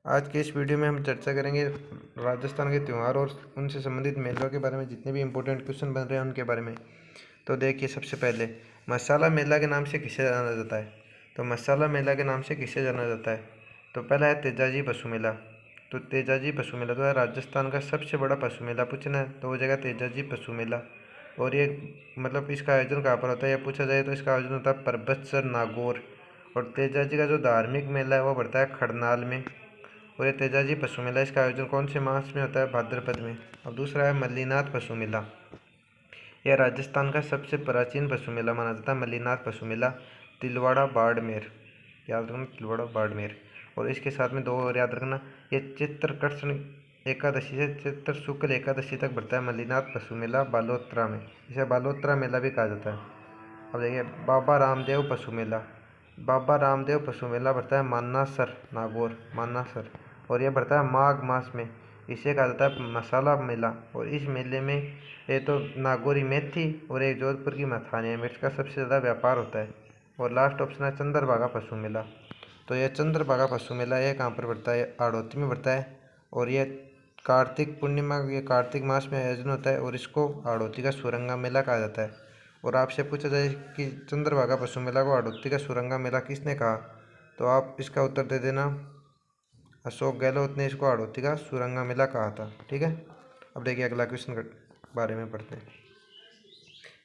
आज के इस वीडियो में हम चर्चा करेंगे राजस्थान के त्यौहार और उनसे संबंधित मेलों के बारे में। जितने भी इम्पोर्टेंट क्वेश्चन बन रहे हैं उनके बारे में। तो देखिए, सबसे पहले मसाला मेला के नाम से किसे जाना जाता है? तो मसाला मेला के नाम से किसे जाना जाता है? तो पहला है तेजाजी पशु मेला। तो तेजाजी पशु मेला तो है राजस्थान का सबसे बड़ा पशु मेला पूछना है तो वो जगह तेजाजी पशु मेला। और ये मतलब इसका आयोजन कहाँ पर होता है, यह पूछा जाए तो इसका आयोजन होता है परबतसर नागौर। और तेजाजी का जो धार्मिक मेला है वो बढ़ता है खड़नाल में। और ये तेजाजी पशु मेला, इसका आयोजन कौन से मास में होता है? भाद्रपद में। अब दूसरा है मल्लीनाथ पशु मेला। यह राजस्थान का सबसे प्राचीन पशु मेला माना जाता है मल्लीनाथ पशु मेला, तिलवाड़ा बाड़मेर। याद रखना, तिलवाड़ा बाड़मेर। और इसके साथ में दो और याद रखना, ये चित्रकृष्ण एकादशी से चित्र शुक्ल एकादशी तक बढ़ता है मल्लीनाथ पशु मेला बालोतरा में। इसे बालोतरा मेला भी कहा जाता है। अब देखिए, बाबा रामदेव पशु मेला। बाबा रामदेव पशु मेला बढ़ता है मानासर नागौर, मानासर। और यह बढ़ता है माघ मास में। इसे कहा जाता है मसाला मेला। और इस मेले में ये तो नागौरी मेथी और एक जोधपुर की मथानी मिर्च का सबसे ज़्यादा व्यापार होता है। और लास्ट ऑप्शन है चंद्रभागा पशु मेला। तो यह चंद्रभागा पशु मेला यह कहाँ पर बढ़ता है? आड़ोती में बढ़ता है। और यह कार्तिक पूर्णिमा, ये कार्तिक मास में आयोजन होता है और इसको आड़ोती का सुरंगा मेला कहा जाता है। और आपसे पूछा जाए कि चंद्रभागा पशु मेला को आड़ोती का सुरंगा मेला किसने कहा, तो आप इसका उत्तर दे देना अशोक गहलोत ने इसको आड़ोती का सुरंगा मेला कहा था। ठीक है। अब देखिए, अगला क्वेश्चन के बारे में पढ़ते हैं।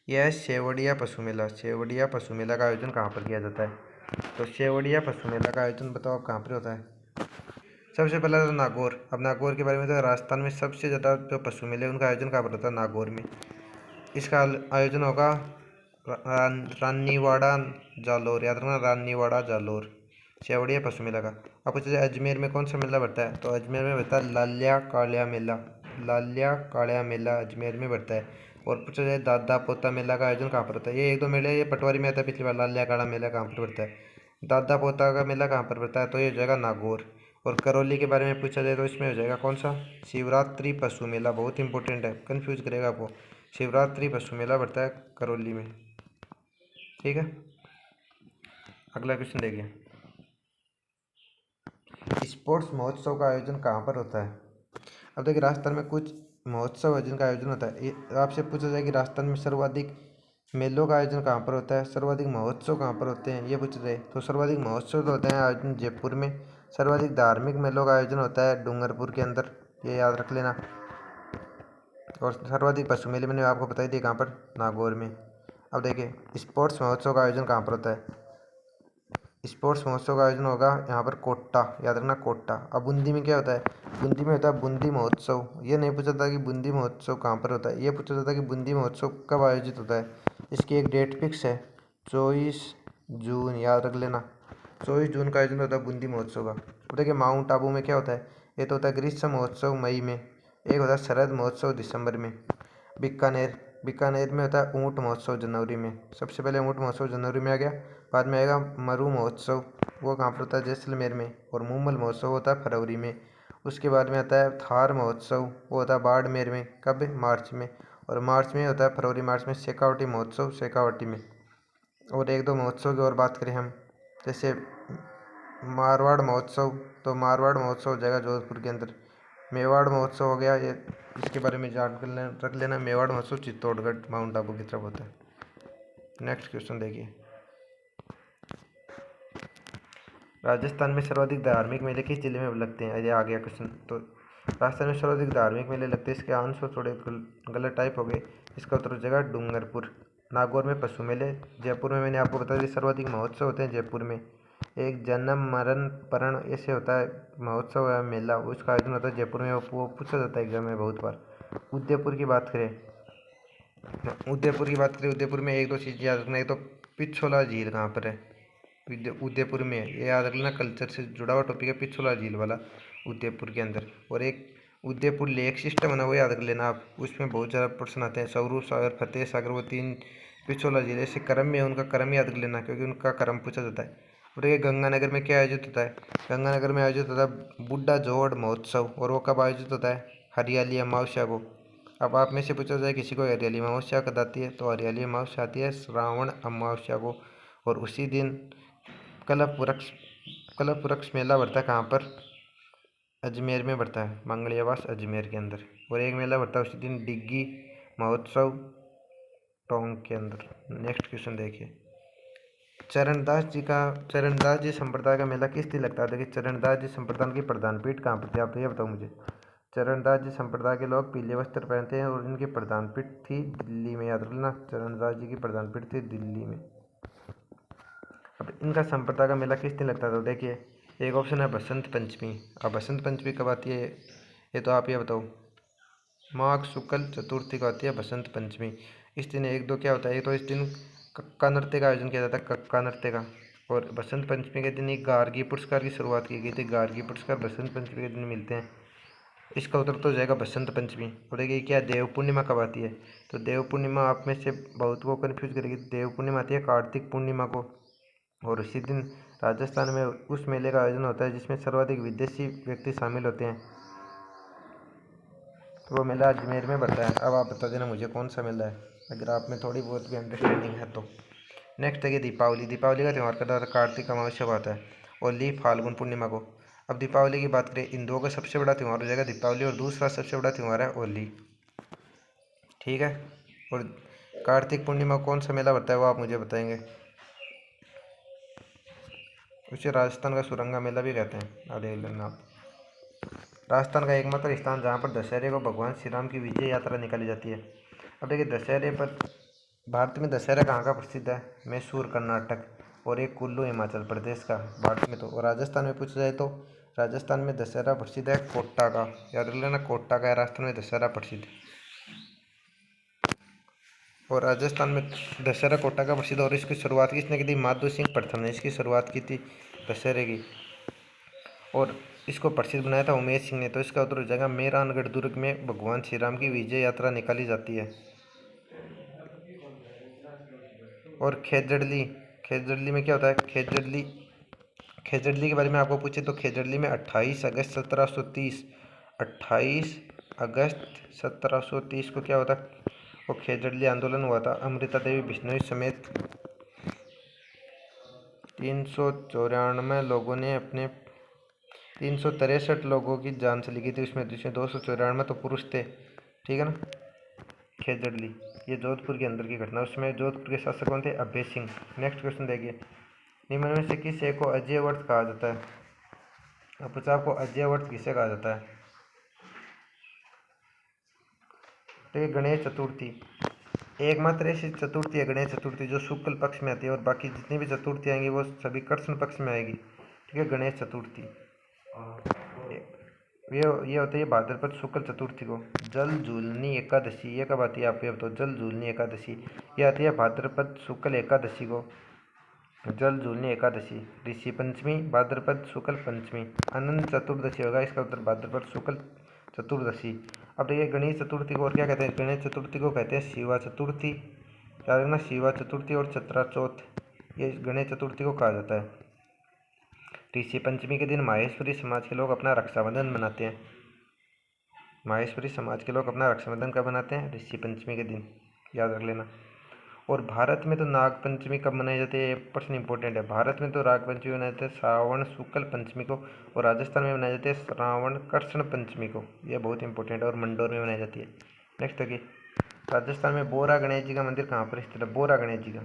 यह है शेवड़िया पशु मेला। शेवड़िया पशु मेला का आयोजन कहाँ पर किया जाता है? तो शेवड़िया पशु मेला का आयोजन बताओ आप कहाँ पर होता है? सबसे पहला तो नागौर। अब नागौर के बारे में तो राजस्थान में सबसे ज़्यादा जो पशु मेले उनका आयोजन कहाँ पर होता है? नागौर में। इसका आयोजन होगा रानीवाड़ा जालोर। याद रखना, रानीवाड़ा जालोर। शेवड़िया पशु मेला का। अब पूछा जाए अजमेर में कौन सा मेला बढ़ता है? तो अजमेर में बढ़ता है लाल्या कालिया मेला। लाल्या कालिया मेला अजमेर में बढ़ता है। और पूछा जाए दादा पोता मेला का आयोजन कहाँ पर होता है? ये एक दो मेले ये पटवारी में आता है पिछली बार। लाल्या काला मेला कहाँ पर बढ़ता है? दादा पोता का मेला कहाँ पर बढ़ता है? तो ये हो जाएगा नागौर। और करौली के बारे में पूछा जाए तो इसमें हो जाएगा कौन सा? शिवरात्रि पशु मेला। बहुत इंपॉर्टेंट है, कन्फ्यूज करेगा आपको। शिवरात्रि पशु मेला बढ़ता है करौली में। ठीक है। अगला क्वेश्चन देखिए, स्पोर्ट्स महोत्सव का आयोजन कहाँ पर होता है? अब देखिए, राजस्थान में कुछ महोत्सव है जिनका आयोजन होता है। आपसे पूछा जाए कि राजस्थान में सर्वाधिक मेलों का आयोजन कहाँ पर होता है, सर्वाधिक महोत्सव कहाँ पर होते हैं, ये पूछा जाए तो सर्वाधिक महोत्सव तो होते हैं आयोजन जयपुर में। सर्वाधिक धार्मिक मेलों का आयोजन होता है डूंगरपुर के अंदर, ये याद रख लेना। और सर्वाधिक पशु मेले मैंने आपको बता ही दिया कहाँ पर? नागौर में। अब देखिए, स्पोर्ट्स महोत्सव का आयोजन कहाँ पर होता है? स्पोर्ट्स महोत्सव का आयोजन होगा यहाँ पर कोट्टा। याद रखना, कोट्टा। अब बूंदी में क्या होता है? बूंदी में होता है बूंदी महोत्सव। ये नहीं पूछा था कि बूंदी महोत्सव कहाँ पर होता है, ये पूछा जाता है कि बूंदी महोत्सव कब आयोजित होता है। इसकी एक डेट फिक्स है, 24 जून। याद रख लेना, 24 जून का आयोजन होता है बूंदी महोत्सव का। अब देखिए, माउंट आबू में क्या होता है? ये तो होता है ग्रीष्म महोत्सव मई में। एक होता है शरद महोत्सव दिसंबर में। बीकानेर, बीकानेर में होता है ऊँट महोत्सव जनवरी में। सबसे पहले ऊँट महोत्सव जनवरी में आ गया। बाद में आएगा मरु महोत्सव, वो कहाँ पर होता है? जैसलमेर में। और मूमल महोत्सव होता है फरवरी में। उसके बाद में आता है थार महोत्सव, वो होता है बाड़मेर में। कब? मार्च में। और मार्च में होता है फरवरी मार्च में शेखावटी महोत्सव, शेखावटी में। और एक दो महोत्सव की और बात करें हम, जैसे मारवाड़ महोत्सव, तो मारवाड़ महोत्सव हो जाएगा जोधपुर के अंदर। मेवाड़ महोत्सव हो गया, ये इसके बारे में जान कर रख लेना। मेवाड़ महोत्सव चित्तौड़गढ़ माउंट आबू की तरफ होता है। नेक्स्ट क्वेश्चन देखिए, राजस्थान में सर्वाधिक धार्मिक मेले किस जिले में लगते हैं? ये आ गया क्वेश्चन। तो राजस्थान में सर्वाधिक धार्मिक मेले लगते हैं, इसके आंसर थोड़े गलत टाइप हो गए। इसका उत्तर हो जाएगा डूंगरपुर। नागौर में पशु मेले, जयपुर में मैंने आपको बता दिया सर्वाधिक महोत्सव होते हैं जयपुर में। एक जन्म मरण परण ऐसे होता है महोत्सव है मेला, उसका आयोजन होता है जयपुर में। वो पूछा जाता है एग्जाम में बहुत बार। उदयपुर की बात करें, उदयपुर में एक दो चीज़ याद रखना। एक तो पिछोला झील कहाँ पर है? उदयपुर में है, ये याद रख लेना। कल्चर से जुड़ा हुआ टॉपिक है पिछोला झील वाला, उदयपुर के अंदर। और एक उदयपुर लेक सिस्टम है ना, वो याद रख लेना आप। उसमें बहुत ज़्यादा प्रश्न आते हैं। स्वरूप सागर, फतेह सागर, वो तीन पिछोला झील ऐसे क्रम में है, उनका क्रम याद रख लेना क्योंकि उनका क्रम पूछा जाता है। और ये गंगानगर में क्या आयोजित होता है? गंगानगर में आयोजित होता है बुड्ढा जोड़ महोत्सव। और वो कब आयोजित होता है? हरियाली अमावस्या को। अब आप में से पूछा जाए किसी को हरियाली अमावस्या कब आती है, तो हरियाली अमावस्या आती है श्रावण अमावस्या को। और उसी दिन कलप वृक्ष मेला बढ़ता है कहाँ पर? अजमेर में पड़ता है, मंगलियावास अजमेर के अंदर। और एक मेला पड़ता है उसी दिन डिग्गी महोत्सव टोंक के अंदर। नेक्स्ट क्वेश्चन देखिए, चरणदास जी संप्रदाय का मेला किस दिन लगता है? देखिए, चरणदास जी संप्रदाय की प्रधान पीठ कहाँ पर थी, आप ये बताओ मुझे। चरणदास जी संप्रदाय के लोग पीले वस्त्र पहनते हैं और इनकी प्रधान पीठ थी दिल्ली में, याद रखना, चरणदास जी की प्रधान पीठ थी दिल्ली में। अब इनका संप्रदाय का मेला किस दिन लगता था? तो देखिए, एक ऑप्शन है बसंत पंचमी। अब बसंत पंचमी कब आती है ये तो आप ये बताओ। माघ शुक्ल चतुर्थी को आती है बसंत पंचमी। इस दिन एक दो क्या होता है, एक तो इस दिन कक्का नृत्य का आयोजन किया जाता है, कक्का नृत्य का। और बसंत पंचमी के दिन एक गार्गी पुरस्कार की शुरुआत की गई थी। गार्गी पुरस्कार बसंत पंचमी के दिन मिलते हैं। इसका उत्तर तो हो जाएगा बसंत पंचमी। और देखिए क्या देव पूर्णिमा कब आती है? तो देव पूर्णिमा आप में से बहुत को कन्फ्यूज करेगी। देव पूर्णिमा आती है कार्तिक पूर्णिमा को। और उसी दिन राजस्थान में उस मेले का आयोजन होता है जिसमें सर्वाधिक विदेशी व्यक्ति शामिल होते हैं। वो मेला अजमेर में पड़ता है। अब आप बता देना मुझे कौन सा मेला है, अगर आप में थोड़ी बहुत भी अंडरस्टैंडिंग है तो। नेक्स्ट है दीपावली। दीपावली का त्यौहार कब आता है? कार्तिक अमावस्या को आता है और ली फाल्गुन पूर्णिमा को। अब दीपावली की बात करें, इन दो का सबसे बड़ा त्यौहार हो जाएगा दीपावली और दूसरा सबसे बड़ा त्यौहार है होली। ठीक है। और कार्तिक पूर्णिमा कौन सा मेला पड़ता है वो आप मुझे बताएंगे। उसे राजस्थान का सुरंगा मेला भी कहते हैं, देख लेना आप। राजस्थान का एकमात्र स्थान जहाँ पर दशहरे को भगवान श्री राम की विजय यात्रा निकाली जाती है। अब देखिए, दशहरे पर भारत में दशहरा कहाँ का प्रसिद्ध है? मैसूर कर्नाटक और एक कुल्लू हिमाचल प्रदेश का भारत में। तो और राजस्थान में पूछा जाए तो राजस्थान में दशहरा प्रसिद्ध है कोटा का, याद रख लेना, कोटा का है राजस्थान में दशहरा प्रसिद्ध। और राजस्थान में दशहरा कोटा का प्रसिद्ध। और इसकी शुरुआत किसने की थी? माधो सिंह प्रथम ने इसकी शुरुआत की थी दशहरे की। और इसको प्रसिद्ध बनाया था उमेश सिंह ने। तो इसका उत्तर हो जाएगा मेहरानगढ़ दुर्ग में भगवान श्री राम की विजय यात्रा निकाली जाती है। और खेजड़ली, खेजड़ली में क्या होता है? खेजड़ली के बारे में आपको पूछे तो खेजड़ली में 28 अगस्त 1730, 28 अगस्त 1730 को क्या होता है? वो खेजड़ली आंदोलन हुआ था। अमृता देवी बिश्नोई समेत 394 लोगों ने अपने 363 लोगों की जान चली गई थी उसमें 294 तो पुरुष थे। ठीक है ना। खेजड़ली ये जोधपुर के अंदर की घटना। उसमें जोधपुर के शासक कौन थे? अभय सिंह। नेक्स्ट क्वेश्चन देखिए, निम्न में से किस एक को अजय व्रत कहा जाता है? अब पूछा आपको अजय व्रत किसे कहा जाता है? तो ये गणेश चतुर्थी एकमात्र ऐसी चतुर्थी है, गणेश चतुर्थी, जो शुक्ल पक्ष में आती है। और बाकी जितनी भी चतुर्थी आएंगी वो सभी कृष्ण पक्ष में आएगी। ठीक है, गणेश चतुर्थी ये होती है भाद्रपद शुक्ल चतुर्थी को। जल झूलनी एकादशी ये कब आती है? आप ये बताओ। जल झूलनी एकादशी ये आती है भाद्रपद शुक्ल एकादशी को। जल झूलनी एकादशी। ऋषि पंचमी भाद्रपद शुक्ल पंचमी। अनंत चतुर्दशी होगा इसका उत्तर, भाद्रपद शुक्ल चतुर्दशी। अब देखिए, गणेश चतुर्थी को और क्या कहते हैं? गणेश चतुर्थी को कहते हैं शिवा चतुर्थी, याद रखना, शिवा चतुर्थी और चतरा चौथ ये गणेश चतुर्थी को कहा जाता है। ऋषि पंचमी के दिन माहेश्वरी समाज के लोग अपना रक्षाबंधन मनाते हैं। माहेश्वरी समाज के लोग अपना रक्षाबंधन कब मनाते हैं? ऋषि पंचमी के दिन, याद रख लेना। और भारत में तो नाग पंचमी कब मनाई जाती है? ये प्रश्न इंपॉर्टेंट है। भारत में तो नाग पंचमी मनाई जाती है श्रावण शुक्ल पंचमी को। और राजस्थान में मनाई जाती है श्रावण कृष्ण पंचमी को। ये बहुत इंपॉर्टेंट है। और मंडोर में मनाई जाती है। नेक्स्ट देखिए, राजस्थान में बोरा गणेश जी का मंदिर कहाँ पर स्थित है? बोरा गणेश जी का।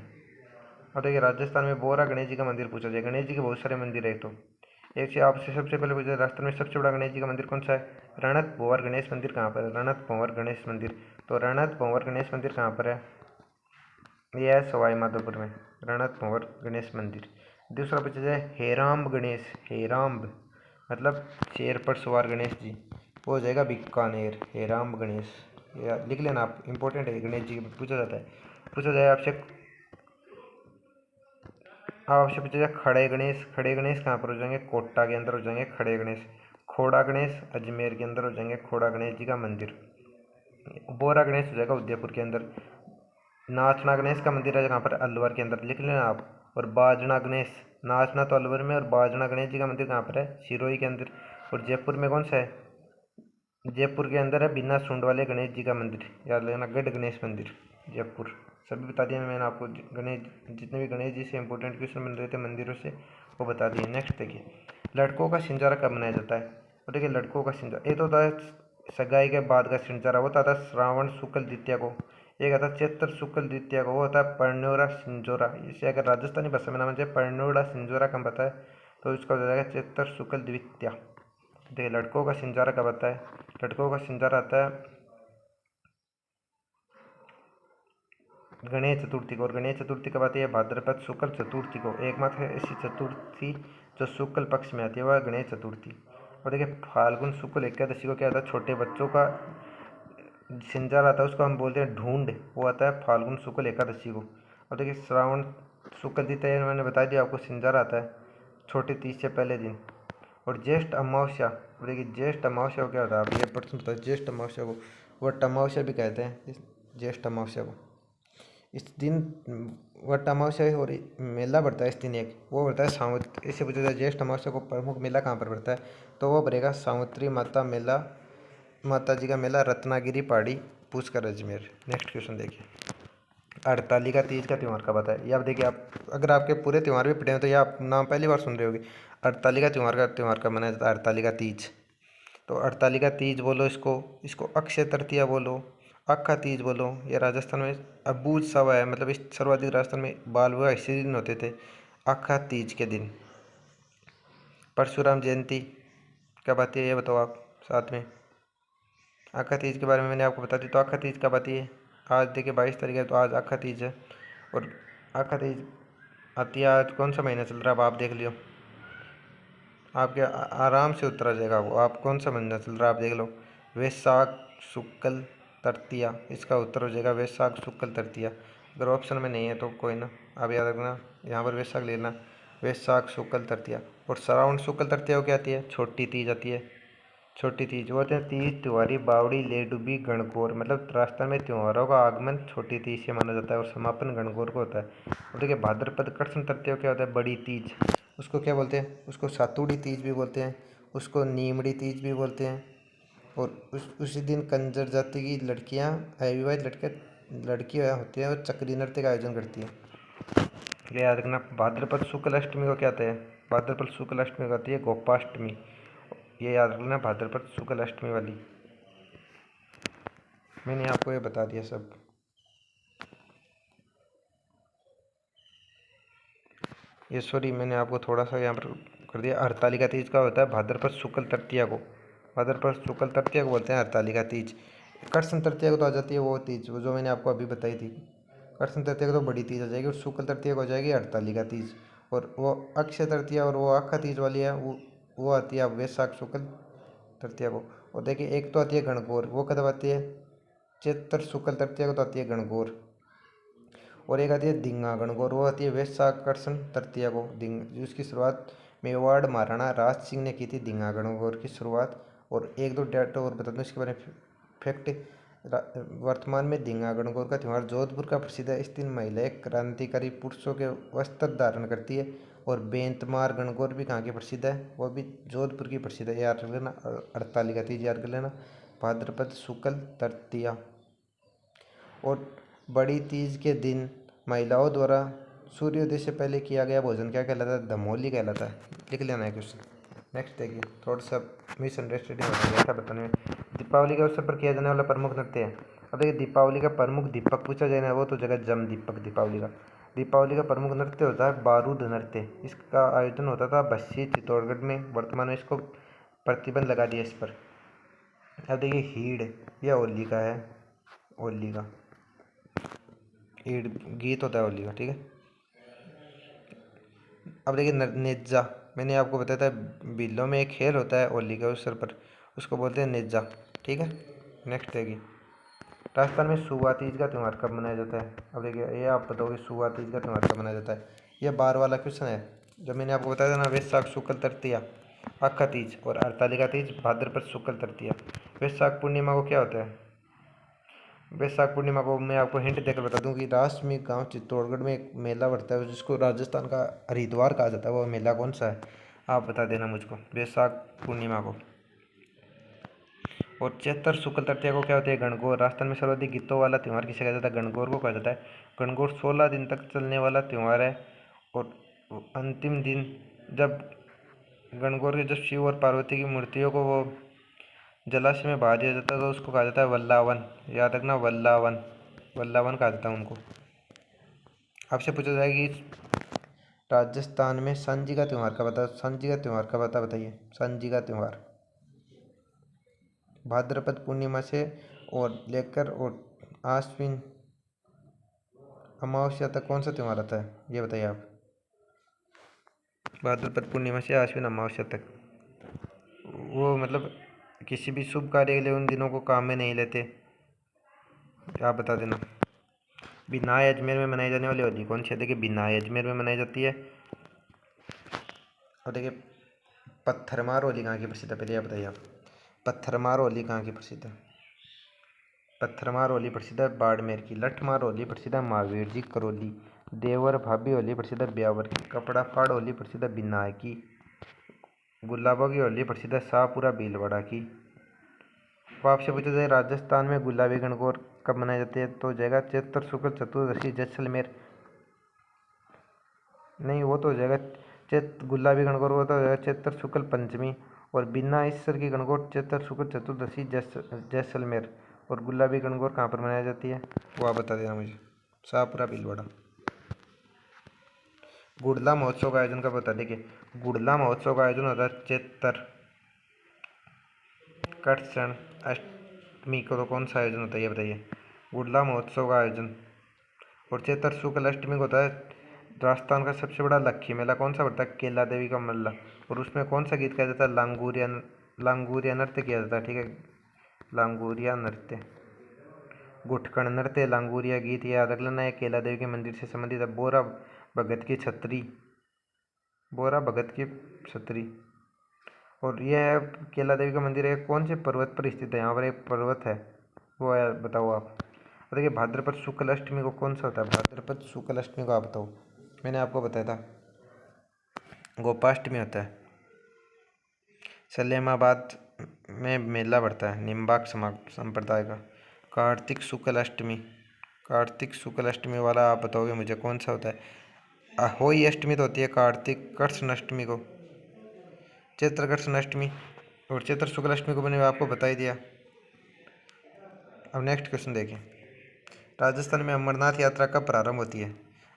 और देखिए, राजस्थान में बोरा गणेश जी का मंदिर पूछा जाए। गणेश जी के बहुत सारे मंदिर है। तो एक से आपसे सबसे पहले पूछा, राजस्थान में सबसे बड़ा गणेश जी का मंदिर कौन सा है? रणत भंवर गणेश मंदिर कहाँ पर है? रणत भंवर गणेश मंदिर। तो रणत भंवर गणेश मंदिर कहाँ पर है? यह है सवाई माधोपुर में, रणत भंवर गणेश मंदिर। दूसरा पूछा जाए हेराम्ब गणेश, हेराम्ब मतलब शेर पर सवार गणेश जी, वो हो जाएगा बीकानेर। हेराम्ब गणेश या लिख लेना आप, इंपॉर्टेंट है, गणेश जी पूछा जाता है। पूछा जाए आपसे, अब आपसे पूछा जाए खड़े गणेश। खड़े गणेश कहाँ पर हो जाएंगे? कोटा के अंदर हो जाएंगे खड़े गणेश। खोड़ा गणेश अजमेर के अंदर हो जाएंगे, खोड़ा गणेश जी का मंदिर। बोरा गणेश हो जाएगा उदयपुर के अंदर। नाचना गणेश का मंदिर है कहाँ पर? अलवर के अंदर, लिख लेना आप। और बाजना गणेश, नाचना तो अलवर में, और बाजना गणेश जी का मंदिर कहाँ पर है? सिरोही के अंदर। और जयपुर में कौन सा है? जयपुर के अंदर है बिना सूंड वाले गणेश जी का मंदिर, याद लेना, गढ़ गणेश मंदिर जयपुर। सभी बता दिया मैंने आपको, गणेश जितने भी गणेश जी से इंपॉर्टेंट क्वेश्चन बन रहे थे मंदिरों से वो बता दिए। नेक्स्ट देखिए, लड़कों का सिंजारा कब मनाया जाता है? और देखिए लड़कों का सिंजारा, एक तो होता है सगाई के बाद का सिंजारा, वो होता है श्रावण शुक्ल द्वितीया को। एक आता है चैत्र शुक्ल द्वितीया को, वो होता है परन्योड़ा सिंजोरा। इसे अगर राजस्थानी भाषा में नाम है परन्योड़ा सिंजोरा कब आता है, तो इसका हो जाएगा चैत्र शुक्ल द्वितीया। देखिए लड़कों का सिंजारा कब आता है, लड़कों का सिंजारा आता है गणेश चतुर्थी को। और गणेश चतुर्थी कब आती है, भाद्रपद शुक्ल चतुर्थी को। एकमात्र ऐसी चतुर्थी जो शुक्ल पक्ष में आती है वह गणेश चतुर्थी। और देखिए फाल्गुन शुक्ल एकादशी को क्या आता है, छोटे बच्चों का सिंजारा आता है, उसको हम बोलते हैं ढूंढ, वो आता है फाल्गुन शुक्ल एकादशी को। और देखिए श्रावण शुक्ल द्वितीया मैंने बता दिया आपको, सिंजारा आता है छोटे तीज से पहले दिन। और ज्येष्ठ अमावस्या, देखिए ज्येष्ठ अमावस्या को क्या होता है, आप ये प्रश्न बताओ, ज्येष्ठ अमावस्या को वट अमावस्या भी कहते हैं इस ज्येष्ठ अमावस्या को। इस दिन वट अमावस्या और मेला बढ़ता है इस दिन, एक वो बढ़ता है सावित्री। इससे पूछा जाए ज्येष्ठ अमावस्या को प्रमुख मेला कहाँ पर बढ़ता है, तो वो बढ़ेगा सावित्री माता मेला, माता जी का मेला रत्नागिरी पहाड़ी पुष्कर अजमेर। नेक्स्ट क्वेश्चन देखिए, हड़तालिका तीज का त्यौहार कब आता है। ये आप देखिए, आप अगर आपके पूरे त्यौहार भी पढ़े हैं तो ये आप नाम पहली बार सुन रहे होगे। हड़तालिका त्यौहार कब मनाया जाता है, हड़तालिका तीज। तो हड़तालिका तीज बोलो इसको, इसको अक्षय तृतीया बोलो, अक्खा तीज बोलो। ये राजस्थान में अबूझ सवा है, मतलब इस सर्वाधिक राजस्थान में बाल विवाह इसी दिन होते थे, अक्खा तीज के दिन। परशुराम जयंती कब आती है ये बताओ आप साथ में। अक्खा तीज के बारे में मैंने आपको बता दी, तो अक्खा तीज कब आती है, आज देखिए 22 तारीख है, तो आज अक्खा तीज है। और अक्खा तीज आती है, आज कौन सा महीना चल रहा है, अब आप देख लियो, आपके आराम से उत्तर आ जाएगा वो, आप कौन सा महीना चल रहा है आप देख लो। वैशाख शुक्ल तृतीया, इसका उत्तर हो जाएगा वैशाख शुक्ल तृतीया। अगर ऑप्शन में नहीं है तो कोई ना, आप याद रखना यहाँ पर वैशाख लेना, वैशाख शुक्ल तृतीया। और श्रावण शुक्ल तृतीया को क्या आती है, छोटी तीज आती है। छोटी तीज वो होते हैं तीज त्योहारी बावड़ी ले डूबी गणगौर, मतलब राजस्थान में त्योहारों का आगमन छोटी तीज से माना जाता है और समापन गणगौर को होता है। और देखिए भाद्रपद कृष्ण तृतीया को क्या होता है, बड़ी तीज, उसको क्या बोलते हैं, उसको सातुड़ी तीज भी बोलते हैं, उसको नीमड़ी तीज भी बोलते हैं। और उसी दिन कंजर जाति की लड़कियां, अविवाहित लड़कियां होती हैं, और चक्री नृत्य का आयोजन करती हैं। ये याद रखना। भाद्रपद शुक्ल अष्टमी को क्या कहते हैं, भाद्रपद शुक्ल अष्टमी को आती है गोपाष्टमी। ये याद रखना भाद्रपद शुक्ल अष्टमी वाली, मैंने आपको ये बता दिया सब। ये सॉरी मैंने आपको थोड़ा सा यहाँ पर कर दिया। हरतालिका तीज का होता है भाद्रपद शुक्ल तृतीया को, भाद्रपद शुक्ल तृतीया को बोलते हैं हरतालिका तीज। कृष्ण तृतीया को तो आ जाती है वो तीज वो जो मैंने आपको अभी बताई थी, कृष्ण तृतीया को तो बड़ी तीज आ जाएगी, और शुक्ल तृतीया को हो जाएगी हरतालिका तीज। और वो अक्षय तृतीया और वो अक्खा तीज वाली है, वो आती है वैशाख शुक्ल तृतीया को। और देखिए एक तो आती है गणगौर, वो कब आती है, चैत्र शुक्ल तृतीया को तो आती है गणगौर। और एक आती है धिंगा गणगौर, वो आती है वैशाख कृष्ण तृतीया को। जिसकी शुरुआत मेवाड़ महाराणा राज सिंह ने की थी, धिंगा गणगौर की शुरुआत। और एक दो डेट और बता दूँ इसके बारे में फैक्ट। वर्तमान में धिंगा गणगौर का त्यौहार जोधपुर का प्रसिद्ध है। इस दिन महिलाएं क्रांतिकारी पुरुषों के वस्त्र धारण करती है। और बेंतमार गणगौर भी कहाँ की प्रसिद्ध है, वो भी जोधपुर की प्रसिद्ध है, याद कर लेना। हड़तालिका तीज याद कर लेना, भाद्रपद शुक्ल तृतीया। और बड़ी तीज के दिन महिलाओं द्वारा सूर्योदय से पहले किया गया भोजन क्या कहलाता है, दमोली कहलाता है। लिख लेना है क्वेश्चन। नेक्स्ट देखिए, थोड़ा सा मिसअंडरस्टैंडिंग हो गया था बताने में। दीपावली के अवसर पर किया जाने वाला प्रमुख नृत्य है। अब देखिए दीपावली का प्रमुख दीपक पूछा जाए ना, वो तो जगह जम दीपक दीपावली का प्रमुख नृत्य होता है बारूद नृत्य। इसका आयोजन होता था बस्सी चित्तौड़गढ़ में, वर्तमान में इसको प्रतिबंध लगा दिया इस पर। अब देखिए हीड़, यह होली का है, होली का हीड़ गीत होता है होली का, ठीक है। अब देखिए नेज्जा, मैंने आपको बताया था बिल्लों में एक खेल होता है होली के अवसर पर, उसको बोलते हैं नेज्जा, ठीक है। नेक्स्ट देखिए, राजस्थान में सुआ तीज का त्यौहार कब मनाया जाता है। अब देखिए ये आप बताओगे सुआ तीज का त्यौहार कब मनाया जाता है। यह 12 वाला क्वेश्चन है, जो मैंने आपको बताया था ना, वैशाख शुक्ल तृतीया अक्खा तीज और हरतालिका तीज भाद्रपद शुक्ल तृतीया। वैशाख पूर्णिमा को क्या होता है, वैशाख पूर्णिमा को मैं आपको हिंट देकर बता दूं कि राजसमीर गांव चित्तौड़गढ़ में एक मेला बढ़ता है जिसको राजस्थान का हरिद्वार कहा जाता है, वो मेला कौन सा है आप बता देना मुझको, वैशाख पूर्णिमा को। और चैत्र शुक्ल तृतीया को क्या होती है, गणगौर। राजस्थान में सर्वाधिक गीतों वाला त्यौहार किसे कहा जाता है, गणगौर को कहा जाता है। गणगौर 16 दिन तक चलने वाला त्यौहार है। और अंतिम दिन जब गणगौर के जब शिव और पार्वती की मूर्तियों को वो जलाशय में बहा दिया जाता है तो उसको कहा जाता है वल्लावन। याद रखना, वल्लावन, वल्लावन कहा जाता है उनको। आपसे पूछा जाएगा कि राजस्थान में सांझी का त्यौहार कब आता है? सांझी का त्यौहार कब आता है बताइए? सांझी का त्यौहार भाद्रपद पूर्णिमा से और लेकर और आश्विन अमावस्या तक कौन सा त्यौहार आता है, ये बताइए आप। भाद्रपद पूर्णिमा से आश्विन अमावस्या तक। वो मतलब किसी भी शुभ कार्य के लिए उन दिनों को काम में नहीं लेते। आप बता देना। बिनाय अजमेर में मनाई जाने वाली होली कौन सी है? देखिए बिनाय अजमेर में मनाई जाती है। और देखिए पत्थरमार होली कहाँ की प्रसिद्ध है, पहले आप बताइए आप। पत्थरमार होली कहाँ की प्रसिद्ध है? पत्थरमार होली प्रसिद्ध है बाड़मेर की। लठमार होली प्रसिद्ध है महावीर जी करौली। देवर भाभी होली प्रसिद्ध है ब्यावर की। कपड़ा फाड़ होली प्रसिद्ध है बिनाय की। गुलाबों की होली प्रसिद्ध है शाहपुरा भीलवाड़ा की। तो आपसे पूछा जाए राजस्थान में गुलाबी गणगौर कब मनाई जाती है, तो हो जाएगा चैत्र शुक्ल चतुर्दशी जैसलमेर। नहीं, वो तो हो जाएगा गुलाबी गणगौर वो तो हो जाएगा चैत्र शुक्ल पंचमी। और बिना ईश्वर की गणगौर चैत्र शुक्ल चतुर्दशी जैसलमेर। और गुलाबी गणगौर कहाँ पर मनाई जाती है वो आप बता देना मुझे। शाहपुरा भीलवाड़ा। गुड़ला महोत्सव का आयोजन कब होता है? देखिए गुड़ला महोत्सव का आयोजन होता है चैत्र कृष्ण अष्टमी को। तो कौन सा आयोजन होता है ये बताइए। गुड़ला महोत्सव का आयोजन। और चैत्र शुक्ल अष्टमी को होता है राजस्थान का सबसे बड़ा लक्खी मेला कौन सा पड़ता है? केला देवी का मेला। और उसमें कौन सा गीत गाया जाता है? लांगूरिया। लांगूरिया नृत्य किया जाता है, ठीक है। लांगूरिया नृत्य, गुटकण नृत्य, लांगूरिया गीत, ये याद रख लेना। है केला देवी के मंदिर से संबंधित है। बोरा भगत की छतरी, बोरा भगत की छतरी। और यह केला देवी का मंदिर है कौन से पर्वत पर स्थित है? यहाँ पर एक पर्वत है, वो है, बताओ आप। और देखिए भाद्रपद शुक्ल अष्टमी को कौन सा होता है? भाद्रपद शुक्ल अष्टमी को आप बताओ। मैंने आपको बताया था गोपाष्टमी होता है। सलेमाबाद में मेला बढ़ता है निम्बाक संप्रदाय का। कार्तिक शुक्ल अष्टमी, कार्तिक शुक्ल अष्टमी वाला आप बताओगे मुझे कौन सा होता है? अहोई अष्टमी तो होती है कार्तिक कृष्ण अष्टमी को, चैत्र कृष्ण अष्टमी। और चैत्र शुक्ल अष्टमी को मैंने आपको बता ही दिया। अब नेक्स्ट क्वेश्चन देखें। राजस्थान में अमरनाथ यात्रा कब प्रारंभ होती है?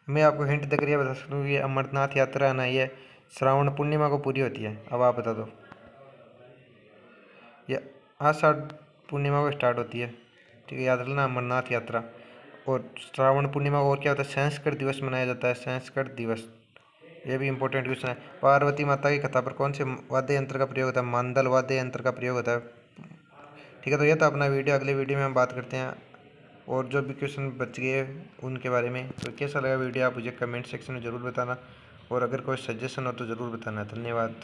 मैं आपको हिंट देकर ये बता सकता हूँ कि अमरनाथ यात्रा ना ये श्रावण पूर्णिमा को पूरी होती है। अब आप बता दो। ये आषाढ़ पूर्णिमा को स्टार्ट होती है, ठीक है। याद रखना अमरनाथ यात्रा। और श्रावण पूर्णिमा को और क्या होता है? संस्कृत दिवस मनाया जाता है, संस्कृत दिवस। ये भी इंपॉर्टेंट क्वेश्चन है। पार्वती माता की कथा पर कौन से वाद्य यंत्र का प्रयोग होता है? मांदल वाद्य यंत्र का प्रयोग होता है, ठीक है। तो ये था अपना वीडियो। अगले वीडियो में हम बात करते हैं और जो भी क्वेश्चन बच गए उनके बारे में। तो कैसा लगा वीडियो आप मुझे कमेंट सेक्शन में ज़रूर बताना। और अगर कोई सजेशन हो तो ज़रूर बताना। धन्यवाद।